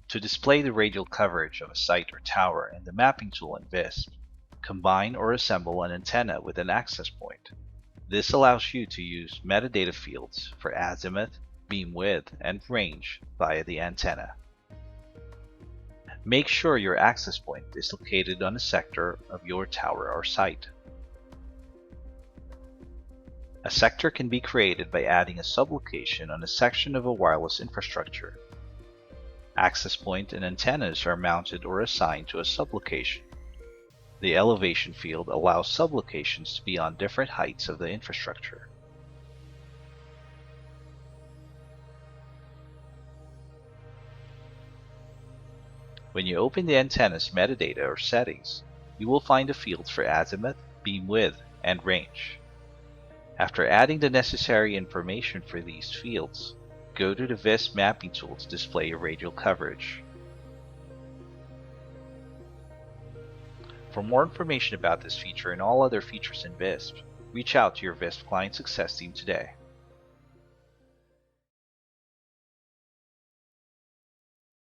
To display the radial coverage of a site or tower in the mapping tool in Visp, combine or assemble an antenna with an access point. This allows you to use metadata fields for azimuth, beam width, and range via the antenna. Make sure your access point is located on a sector of your tower or site. A sector can be created by adding a sublocation on a section of a wireless infrastructure. Access point and antennas are mounted or assigned to a sublocation. The elevation field allows sublocations to be on different heights of the infrastructure. When you open the antenna's metadata or settings, you will find the fields for azimuth, beam width, and range. After adding the necessary information for these fields, go to the Visp mapping tool to display your radial coverage. For more information about this feature and all other features in Visp, reach out to your Visp Client Success team today.